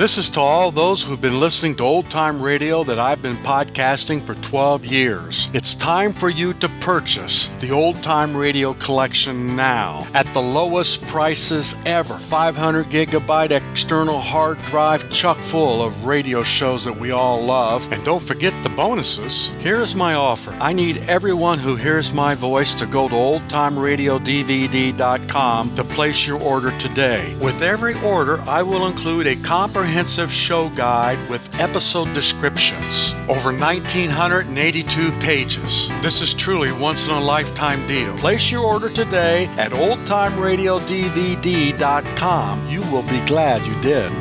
This is to all those who've been listening to old-time radio that I've been podcasting for 12 years. It's time for you to purchase the old-time radio collection now at the lowest prices ever. 500 gigabyte external hard drive chock full of radio shows that we all love. And don't forget the bonuses. Here's my offer. I need everyone who hears my voice to go to oldtimeradiodvd.com to place your order today. With every order, I will include a comprehensive show guide with episode descriptions. Over 1,982 pages. This is truly once-in-a-lifetime deal. Place your order today at oldtimeradiodvd.com. You will be glad you did.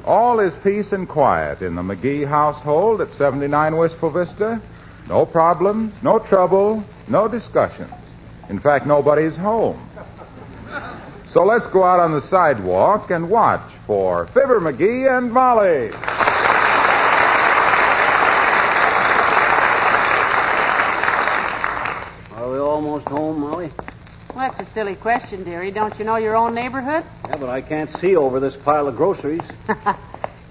All is peace and quiet in the McGee household at 79 Wistful Vista. No problems, no trouble, no discussions. In fact, nobody's home. So let's go out on the sidewalk and watch for Fibber McGee and Molly. Are we almost home, Molly? Well, that's a silly question, dearie. Don't you know your own neighborhood? Yeah, but I can't see over this pile of groceries.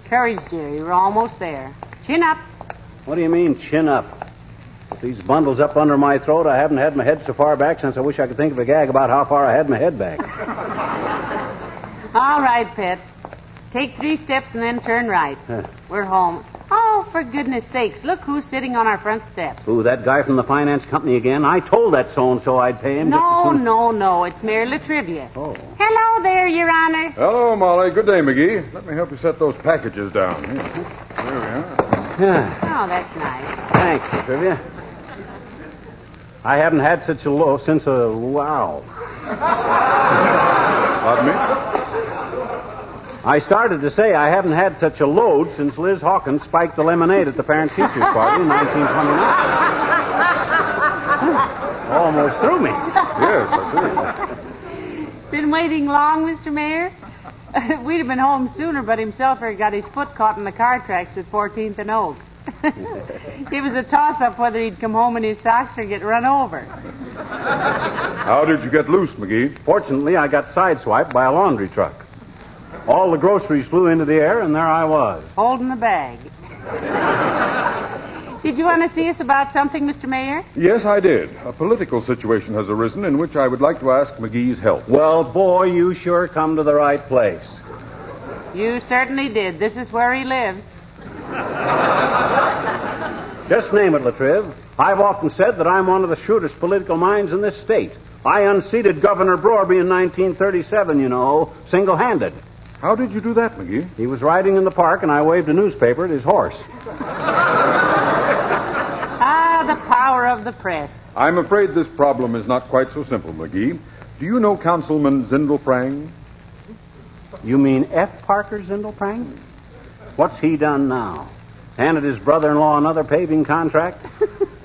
Courage, dearie. We're almost there. Chin up. What do you mean, chin up? With these bundles up under my throat, I haven't had my head so far back since I wish I could think of a gag about how far I had my head back. All right, pet. Take 3 steps and then turn right. We're home. Oh, for goodness sakes, look who's sitting on our front steps. Ooh, that guy from the finance company again. I told that so-and-so I'd pay him. No. It's Mayor Latrivia. Oh. Hello there, Your Honor. Hello, Molly. Good day, McGee. Let me help you set those packages down. Here. There we are. Yeah. Oh, that's nice. Thanks, Latrivia. I haven't had such a low since a... Wow. Pardon me? I started to say I haven't had such a load since Liz Hawkins spiked the lemonade at the parent-teachers party in 1929. Almost threw me. Yes, I see. Been waiting long, Mr. Mayor? We'd have been home sooner, but himself had got his foot caught in the car tracks at 14th and Oak. It was a toss-up whether he'd come home in his socks or get run over. How did you get loose, McGee? Fortunately, I got sideswiped by a laundry truck. All the groceries flew into the air, and there I was. Holding the bag. Did you want to see us about something, Mr. Mayor? Yes, I did. A political situation has arisen in which I would like to ask McGee's help. Well, boy, you sure come to the right place. You certainly did. This is where he lives. Just name it, Latriv. I've often said that I'm one of the shrewdest political minds in this state. I unseated Governor Broerby in 1937, you know, single-handed. How did you do that, McGee? He was riding in the park, and I waved a newspaper at his horse. Ah, the power of the press. I'm afraid this problem is not quite so simple, McGee. Do you know Councilman Zindelprang? You mean F. Parker Zindelprang? What's he done now? Handed his brother-in-law another paving contract?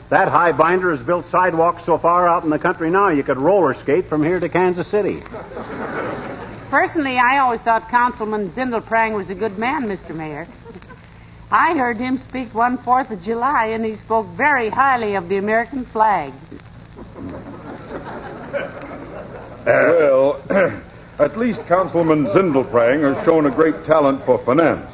That highbinder has built sidewalks so far out in the country now you could roller skate from here to Kansas City. Personally, I always thought Councilman Zindelprang was a good man, Mr. Mayor. I heard him speak one 4th of July, and he spoke very highly of the American flag. Well, at least Councilman Zindelprang has shown a great talent for finance.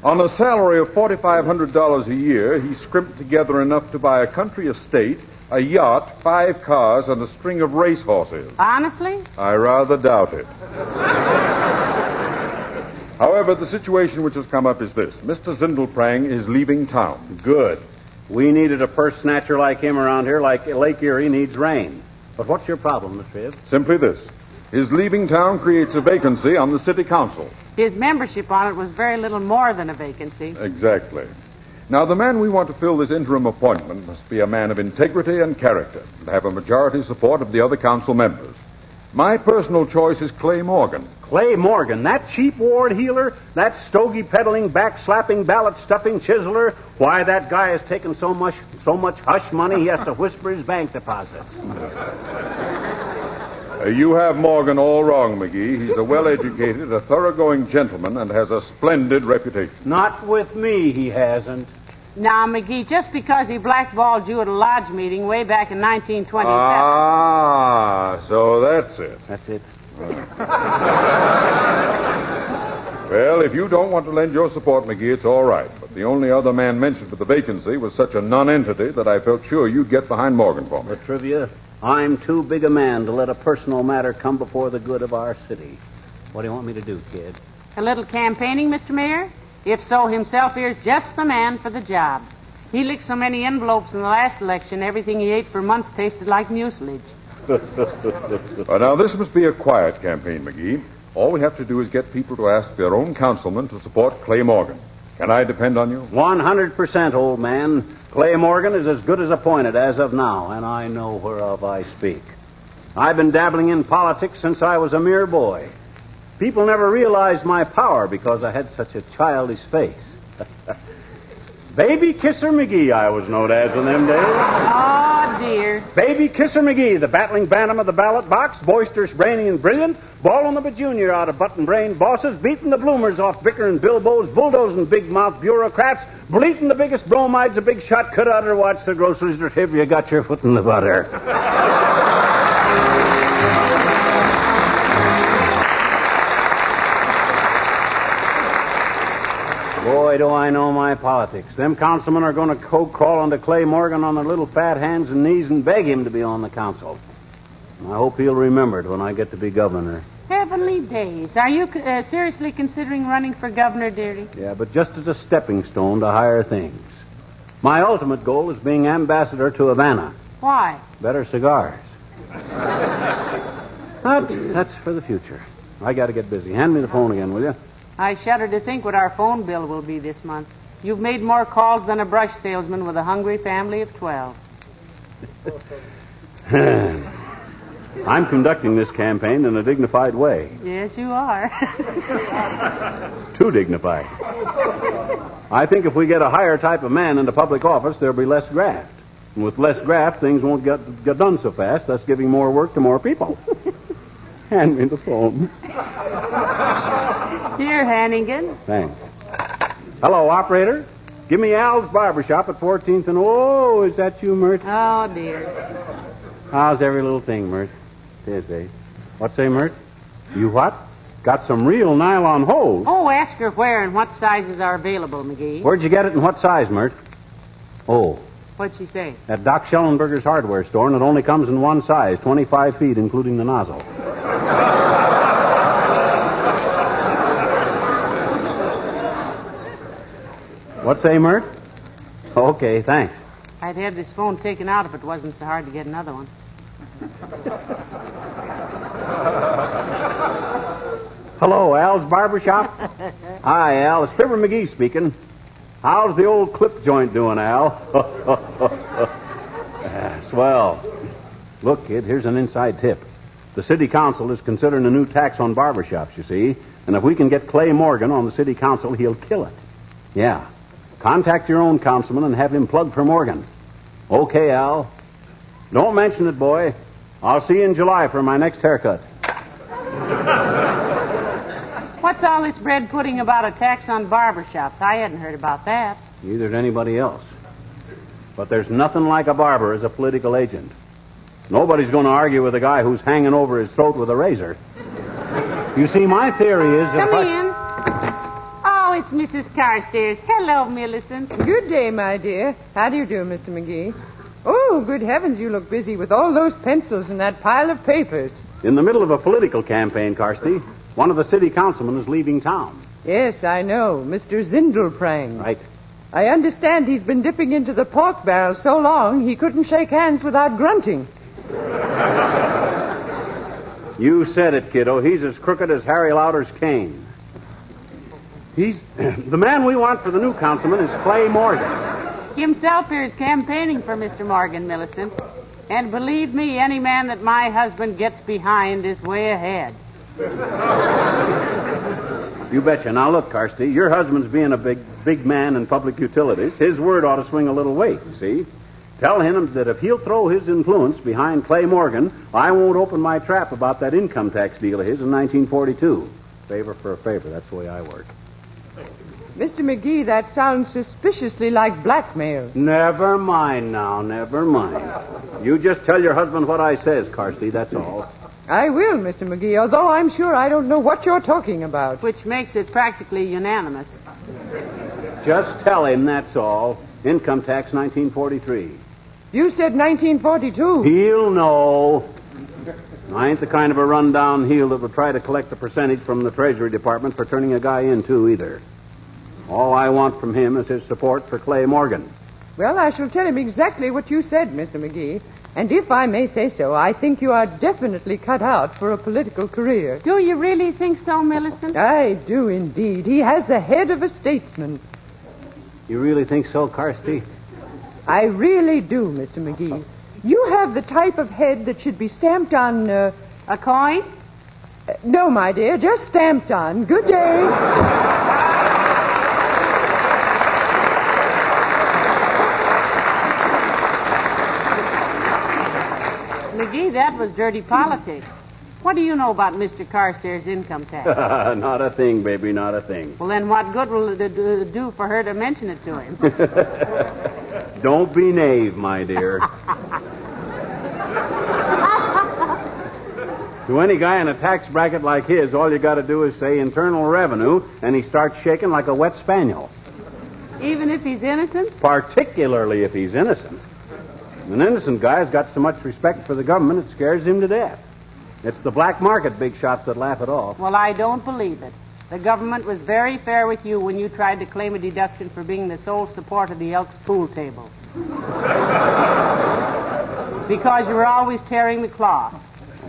On a salary of $4,500 a year, he scrimped together enough to buy a country estate, a yacht, 5 cars, and a string of racehorses. Honestly? I rather doubt it. However, the situation which has come up is this. Mr. Zindelprang is leaving town. Good. We needed a purse snatcher like him around here, like Lake Erie needs rain. But what's your problem, Latriv? Simply this. His leaving town creates a vacancy on the city council. His membership on it was very little more than a vacancy. Exactly. Now, the man we want to fill this interim appointment must be a man of integrity and character and have a majority support of the other council members. My personal choice is Clay Morgan. Clay Morgan, that cheap ward healer, that stogie-peddling, back-slapping, ballot-stuffing chiseler, why, that guy has taken so much hush money he has to whisper his bank deposits. You have Morgan all wrong, McGee. He's a well-educated, a thoroughgoing gentleman and has a splendid reputation. Not with me, he hasn't. Now, McGee, just because he blackballed you at a lodge meeting way back in 1927... Ah, so that's it. That's it. Well, if you don't want to lend your support, McGee, it's all right. But the only other man mentioned for the vacancy was such a non-entity that I felt sure you'd get behind Morgan for me. The trivia, I'm too big a man to let a personal matter come before the good of our city. What do you want me to do, kid? A little campaigning, Mr. Mayor? If so, himself here's just the man for the job. He licked so many envelopes in the last election, everything he ate for months tasted like mucilage. Now, this must be a quiet campaign, McGee. All we have to do is get people to ask their own councilman to support Clay Morgan. Can I depend on you? 100%, old man. Clay Morgan is as good as appointed as of now, and I know whereof I speak. I've been dabbling in politics since I was a mere boy. People never realized my power because I had such a childish face. Baby Kisser McGee, I was known as in them days. Oh, dear. Baby Kisser McGee, the battling bantam of the ballot box, boisterous, brainy, and brilliant, balling the Junior out of button-brained bosses, beating the bloomers off bickering bilbos, bulldozing big-mouth bureaucrats, bleating the biggest bromides a big shot could utter, watch the groceries or if you got your foot in the butter. Boy, do I know my politics. Them councilmen are going to crawl onto Clay Morgan on their little fat hands and knees and beg him to be on the council. I hope he'll remember it when I get to be governor. Heavenly days. Are you seriously considering running for governor, dearie? Yeah, but just as a stepping stone to higher things. My ultimate goal is being ambassador to Havana. Why? Better cigars. But that's for the future. I got to get busy. Hand me the phone again, will you? I shudder to think what our phone bill will be this month. You've made more calls than a brush salesman with a hungry family of 12. I'm conducting this campaign in a dignified way. Yes, you are. Too dignified. I think if we get a higher type of man into public office, there'll be less graft. And with less graft, things won't get done so fast, thus giving more work to more people. Hand me the phone. Here, Hannigan. Thanks. Hello, operator. Give me Al's Barbershop at 14th and... Oh, is that you, Mert? Oh, dear. How's every little thing, Mert? Tis, eh? What say, Mert? You what? Got some real nylon hose. Oh, ask her where and what sizes are available, McGee. Where'd you get it and what size, Mert? Oh. What'd she say? At Doc Schellenberger's hardware store, and it only comes in one size, 25 feet, including the nozzle. What say, Mert? Okay, thanks. I'd have this phone taken out if it wasn't so hard to get another one. Hello, Al's Barbershop? Hi, Al. It's Fibber McGee speaking. How's the old clip joint doing, Al? Swell. Look, kid, here's an inside tip. The city council is considering a new tax on barbershops, you see. And if we can get Clay Morgan on the city council, he'll kill it. Yeah. Contact your own councilman and have him plug for Morgan. Okay, Al. Don't mention it, boy. I'll see you in July for my next haircut. What's all this bread pudding about a tax on barbershops? I hadn't heard about that. Neither did anybody else. But there's nothing like a barber as a political agent. Nobody's going to argue with a guy who's hanging over his throat with a razor. You see, my theory is... Come in. Oh, it's Mrs. Carstairs. Hello, Millicent. Good day, my dear. How do you do, Mr. McGee? Oh, good heavens, you look busy with all those pencils and that pile of papers. In the middle of a political campaign, Carsty, one of the city councilmen is leaving town. Yes, I know. Mr. Zindelprang. Right. I understand he's been dipping into the pork barrel so long he couldn't shake hands without grunting. You said it, kiddo. He's as crooked as Harry Lauder's cane. The man we want for the new councilman is Clay Morgan. Himself here is campaigning for Mr. Morgan, Millicent. And believe me, any man that my husband gets behind is way ahead. You betcha. Now, look, Carsty, your husband's being a big man in public utilities. His word ought to swing a little weight, you see. Tell him that if he'll throw his influence behind Clay Morgan, I won't open my trap about that income tax deal of his in 1942. Favor for a favor. That's the way I work. Mr. McGee, that sounds suspiciously like blackmail. Never mind now, never mind. You just tell your husband what I says, Carsty, that's all. I will, Mr. McGee, although I'm sure I don't know what you're talking about. Which makes it practically unanimous. Just tell him, that's all. Income tax 1943. You said 1942. He'll know. I ain't the kind of a run-down heel that would try to collect a percentage from the Treasury Department for turning a guy in, too, either. All I want from him is his support for Clay Morgan. Well, I shall tell him exactly what you said, Mr. McGee. And if I may say so, I think you are definitely cut out for a political career. Do you really think so, Millicent? I do indeed. He has the head of a statesman. You really think so, Carstairs? I really do, Mr. McGee. You have the type of head that should be stamped on, A coin? No, my dear, just stamped on. Good day. McGee, that was dirty politics. What do you know about Mr. Carstairs' income tax? Not a thing, baby, not a thing. Well, then what good will it do for her to mention it to him? Don't be naive, my dear. To any guy in a tax bracket like his, all you got to do is say Internal Revenue, and he starts shaking like a wet spaniel. Even if he's innocent? Particularly if he's innocent. An innocent guy's got so much respect for the government, it scares him to death. It's the black market big shots that laugh it off. Well, I don't believe it. The government was very fair with you when you tried to claim a deduction for being the sole support of the Elks pool table. Because you were always tearing the cloth.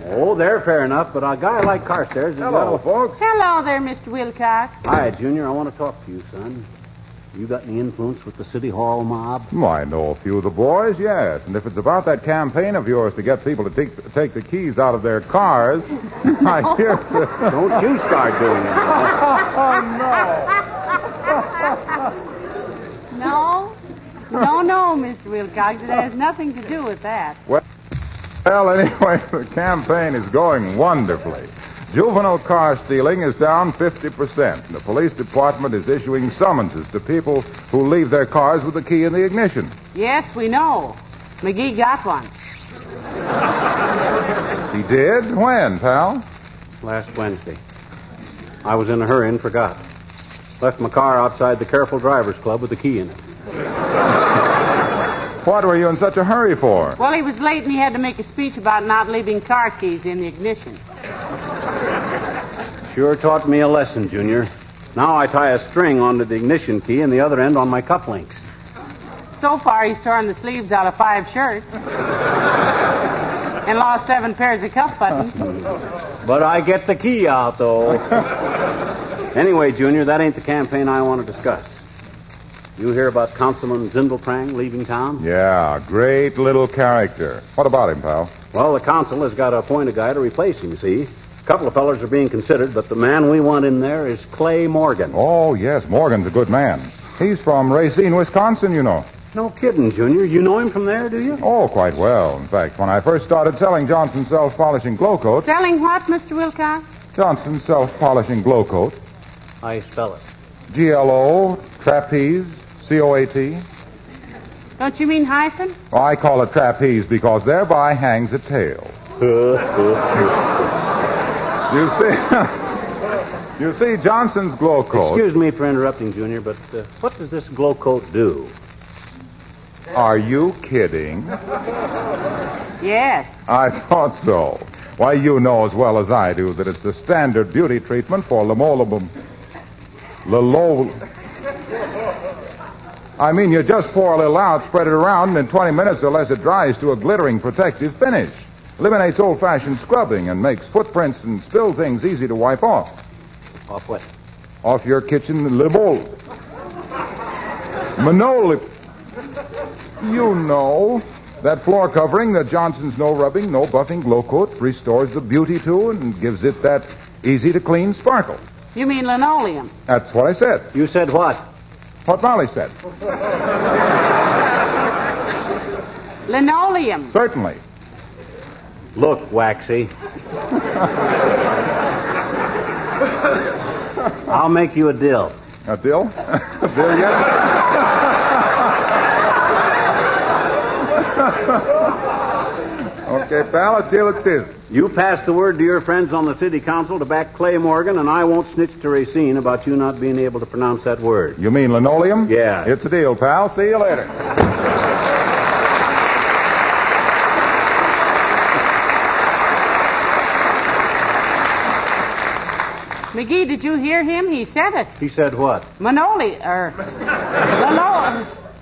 Oh, they're fair enough, but a guy like Carstairs... Hello, folks. Hello there, Mr. Wilcox. Hi, Junior. I want to talk to you, son. You got any influence with the City Hall mob? Well, I know a few of the boys, yes. And if it's about that campaign of yours to get people to take the keys out of their cars, I hear... Don't you start doing it. No, Mr. Wilcox. It has nothing to do with that. Well, anyway, the campaign is going wonderfully. Juvenile car stealing is down 50%. And the police department is issuing summonses to people who leave their cars with the key in the ignition. Yes, we know. McGee got one. He did? When, pal? Last Wednesday. I was in a hurry and forgot. Left my car outside the Careful Drivers Club with the key in it. What were you in such a hurry for? Well, he was late and he had to make a speech about not leaving car keys in the ignition. Sure taught me a lesson, Junior. Now I tie a string onto the ignition key and the other end on my cufflinks. So far, he's torn the sleeves out of 5 shirts. And lost 7 pairs of cuff buttons. But I get the key out, though. Anyway, Junior, that ain't the campaign I want to discuss. You hear about Councilman Zindelprang leaving town? Yeah, great little character. What about him, pal? Well, the council has got to appoint a guy to replace him, see? A couple of fellers are being considered, but the man we want in there is Clay Morgan. Oh, yes, Morgan's a good man. He's from Racine, Wisconsin, you know. No kidding, Junior. You know him from there, do you? Oh, quite well. In fact, when I first started selling Johnson's self-polishing glow coat... Selling what, Mr. Wilcox? Johnson's self-polishing glow coat. How you spell it? GLO, trapeze, COAT. Don't you mean hyphen? Well, I call it trapeze because thereby hangs a tail. You see, Johnson's glow coat... Excuse me for interrupting, Junior, but what does this glow coat do? Are you kidding? Yes. I thought so. Why, you know as well as I do that it's the standard beauty treatment for I mean, you just pour a little out, spread it around, and in 20 minutes or less it dries to a glittering protective finish. Eliminates old-fashioned scrubbing and makes footprints and spill things easy to wipe off. Off what? Off your kitchen linoleum. You know, that floor covering that Johnson's no rubbing, no buffing glow coat restores the beauty to and gives it that easy-to-clean sparkle. You mean linoleum? That's what I said. You said what? What Molly said. Linoleum. Certainly. Look, Waxy. I'll make you a deal. A deal? A deal yet? Okay, pal, let's deal with this. You pass the word to your friends on the city council to back Clay Morgan, and I won't snitch to Racine about you not being able to pronounce that word. You mean linoleum? Yeah. It's a deal, pal. See you later. McGee, did you hear him? He said it. He said what? Manoli,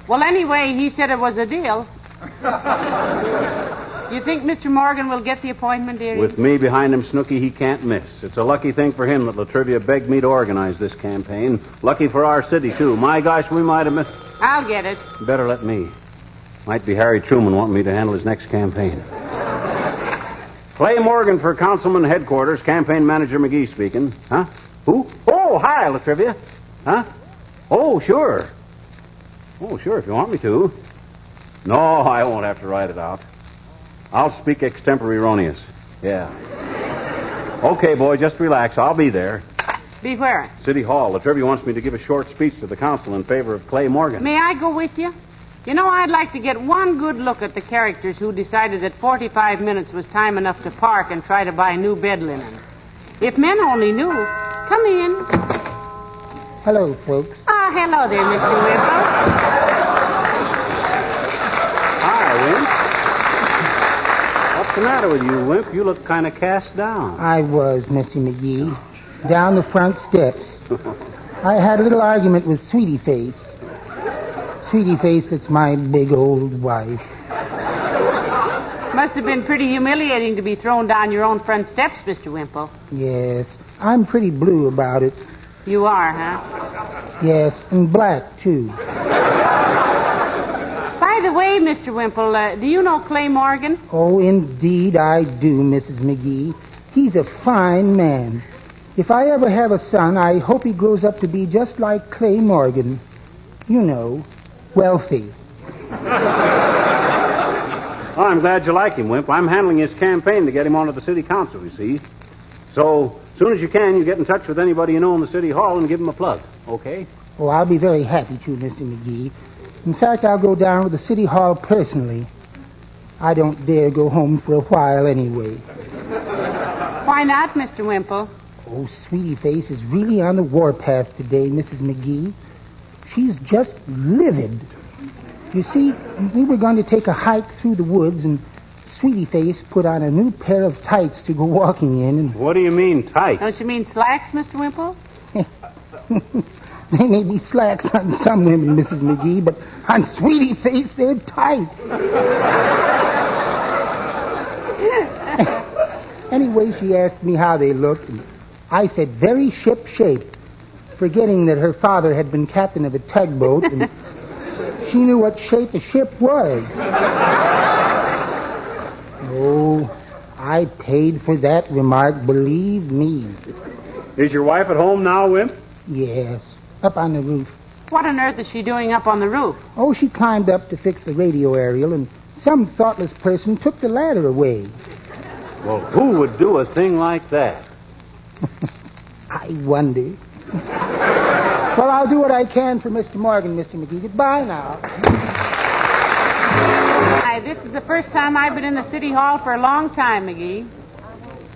well, anyway, he said it was a deal. You think Mr. Morgan will get the appointment, dearie? With me behind him, Snooky, he can't miss. It's a lucky thing for him that Latrivia begged me to organize this campaign. Lucky for our city, too. My gosh, we might have missed... I'll get it. Better let me. Might be Harry Truman wanting me to handle his next campaign. Clay Morgan for Councilman Headquarters, Campaign Manager McGee speaking. Huh? Who? Oh, hi, Latrivia. Huh? Oh, sure. Oh, sure, if you want me to. No, I won't have to write it out. I'll speak extempore erroneous. Yeah. Okay, boy, just relax. I'll be there. Be where? City Hall. Latrivia wants me to give a short speech to the council in favor of Clay Morgan. May I go with you? You know, I'd like to get one good look at the characters who decided that 45 minutes was time enough to park and try to buy new bed linen. If men only knew. Come in. Hello, folks. Ah, hello there, Mr. Wimple. Hi, Wimp. What's the matter with you, Wimp? You look kind of cast down. I was, Mr. McGee. Down the front steps. I had a little argument with Sweetie Face. Sweetie Face, it's my big old wife. Must have been pretty humiliating to be thrown down your own front steps, Mr. Wimple. Yes, I'm pretty blue about it. You are, huh? Yes, and black, too. By the way, Mr. Wimple, do you know Clay Morgan? Oh, indeed I do, Mrs. McGee. He's a fine man. If I ever have a son, I hope he grows up to be just like Clay Morgan. You know, wealthy. Well, I'm glad you like him, Wimp. I'm handling his campaign to get him onto the city council, you see. So, as soon as you can, you get in touch with anybody you know in the city hall and give him a plug, okay? Oh, I'll be very happy to, Mr. McGee. In fact, I'll go down to the city hall personally. I don't dare go home for a while anyway. Why not, Mr. Wimple? Oh, Sweetie Face is really on the warpath today, Mrs. McGee. She's just livid. You see, we were going to take a hike through the woods, and Sweetie Face put on a new pair of tights to go walking in. And... What do you mean, tights? Don't you mean slacks, Mr. Wimple? They may be slacks on some women, Mrs. McGee, but on Sweetie Face, they're tight. Anyway, she asked me how they looked, and I said very ship-shape, forgetting that her father had been captain of a tugboat, and she knew what shape a ship was. Oh, I paid for that remark, believe me. Is your wife at home now, Wimp? Yes, up on the roof. What on earth is she doing up on the roof? Oh, she climbed up to fix the radio aerial, and some thoughtless person took the ladder away. Well, who would do a thing like that? I wonder. Well, I'll do what I can for Mr. Morgan, Mr. McGee. Goodbye now. Hi, this is the first time I've been in the city hall for a long time, McGee.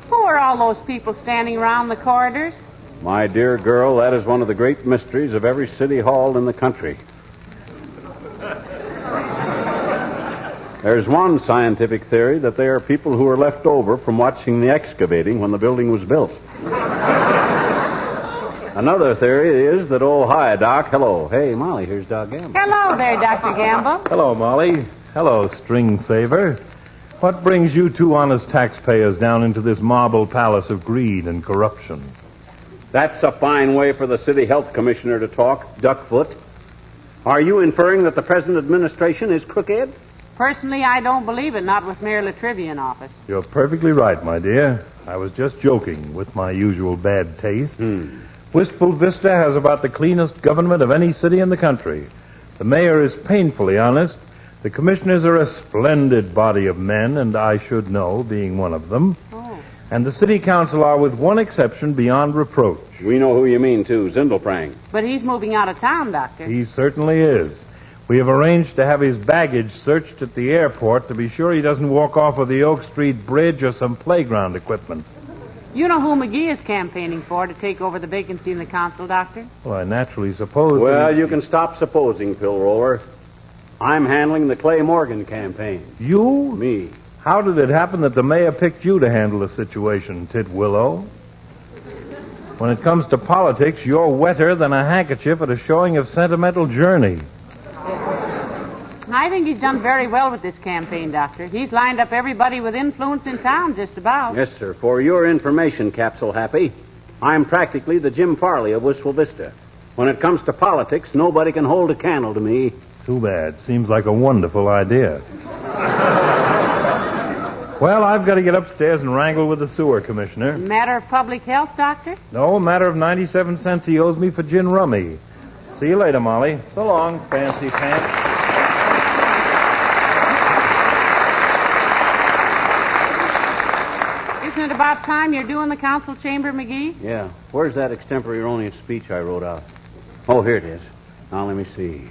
Who are all those people standing around the corridors? My dear girl, that is one of the great mysteries of every city hall in the country. There's one scientific theory that they are people who were left over from watching the excavating when the building was built. Another theory is that, oh, hi, Doc. Hello. Hey, Molly, here's Doc Gamble. Hello there, Dr. Gamble. Hello, Molly. Hello, string saver. What brings you two honest taxpayers down into this marble palace of greed and corruption? That's a fine way for the city health commissioner to talk, Duckfoot. Are you inferring that the present administration is crooked? Personally, I don't believe it, not with Mayor Latrivia in office. You're perfectly right, my dear. I was just joking with my usual bad taste. Wistful Vista has about the cleanest government of any city in the country. The mayor is painfully honest. The commissioners are a splendid body of men, and I should know, being one of them. Oh. And the city council are, with one exception, beyond reproach. We know who you mean, too, Zindelprang. But he's moving out of town, Doctor. He certainly is. We have arranged to have his baggage searched at the airport to be sure he doesn't walk off with the Oak Street Bridge or some playground equipment. You know who McGee is campaigning for to take over the vacancy in the council, Doctor? Well, I naturally suppose... Well, you can stop supposing, pill roller. I'm handling the Clay Morgan campaign. You? Me. How did it happen that the mayor picked you to handle the situation, Titwillow? When it comes to politics, you're wetter than a handkerchief at a showing of Sentimental Journey. I think he's done very well with this campaign, Doctor. He's lined up everybody with influence in town, just about. Yes, sir. For your information, Capsule Happy, I'm practically the Jim Farley of Wistful Vista. When it comes to politics, nobody can hold a candle to me. Too bad. Seems like a wonderful idea. Well, I've got to get upstairs and wrangle with the sewer commissioner. Matter of public health, Doctor? No, a matter of 97 cents he owes me for gin rummy. See you later, Molly. So long, fancy pants. Isn't it about time you're doing the council chamber, McGee? Yeah. Where's that extemporaneous speech I wrote out? Oh, here it is. Now, let me see.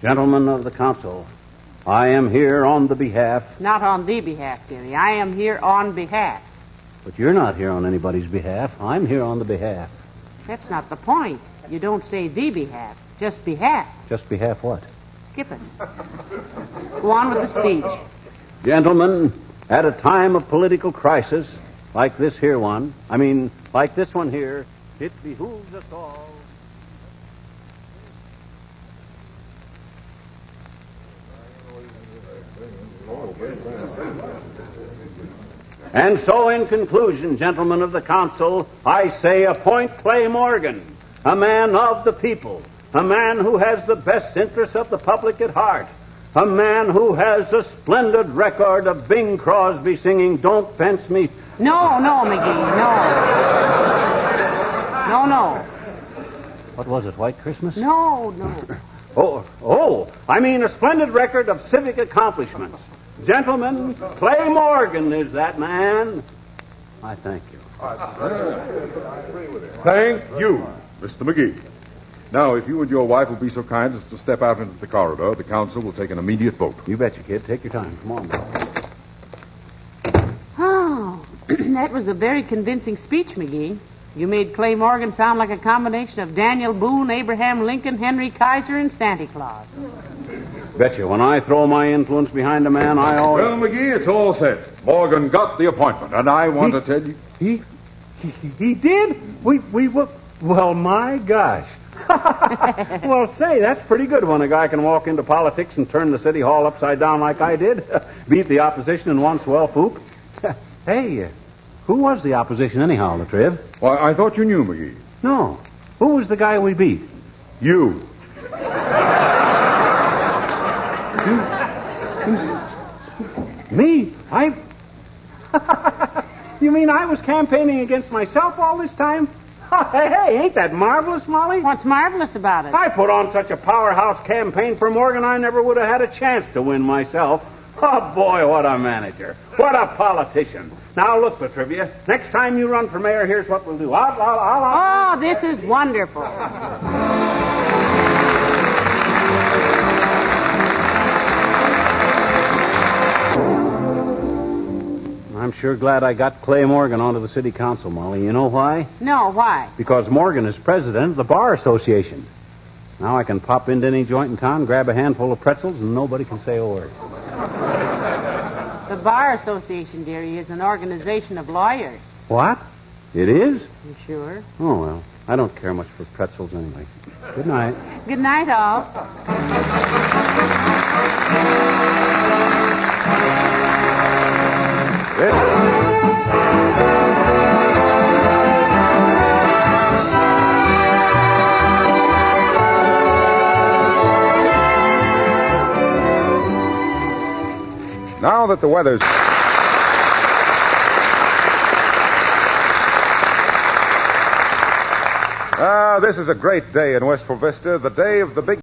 Gentlemen of the council, I am here on the behalf... Not on the behalf, dearie. I am here on behalf. But you're not here on anybody's behalf. I'm here on the behalf. That's not the point. You don't say the behalf, just behalf. Just behalf what? Skip it. Go on with the speech. Gentlemen, at a time of political crisis, like this here one, like this one here, it behooves us all... And so, in conclusion, gentlemen of the council, I say appoint Clay Morgan, a man of the people, a man who has the best interests of the public at heart, a man who has a splendid record of Bing Crosby singing Don't Fence Me. No, McGee, no. What was it, White Christmas? No. I mean a splendid record of civic accomplishments. Gentlemen, Clay Morgan is that man. I thank you. Thank you, Mr. McGee. Now, if you and your wife will be so kind as to step out into the corridor, the council will take an immediate vote. You betcha, kid. Take your time. Come on, boy. Oh, that was a very convincing speech, McGee. You made Clay Morgan sound like a combination of Daniel Boone, Abraham Lincoln, Henry Kaiser, and Santa Claus. Betcha. When I throw my influence behind a man, I always... Well, McGee, it's all set. Morgan got the appointment, and I want to tell you... He did? We were... Well, my gosh. Well, say, that's pretty good when a guy can walk into politics and turn the city hall upside down like I did. Beat the opposition in one swell whoop. Hey, who was the opposition anyhow, Latriv? Why, I thought you knew, McGee. No. Who was the guy we beat? You. Me? You mean I was campaigning against myself all this time? Hey, ain't that marvelous, Molly? What's marvelous about it? I put on such a powerhouse campaign for Morgan, I never would have had a chance to win myself. Oh, boy, what a manager. What a politician. Now, look, Latrivia, next time you run for mayor, here's what we'll do. Oh, this is wonderful. I'm sure glad I got Clay Morgan onto the city council, Molly. You know why? No, why? Because Morgan is president of the Bar Association. Now I can pop into any joint in town, grab a handful of pretzels, and nobody can say a word. The Bar Association, dearie, is an organization of lawyers. What? It is? You sure? Oh, well, I don't care much for pretzels anyway. Good night. Good night, all. Now that the weather's... this is a great day in Wistful Vista, the day of the big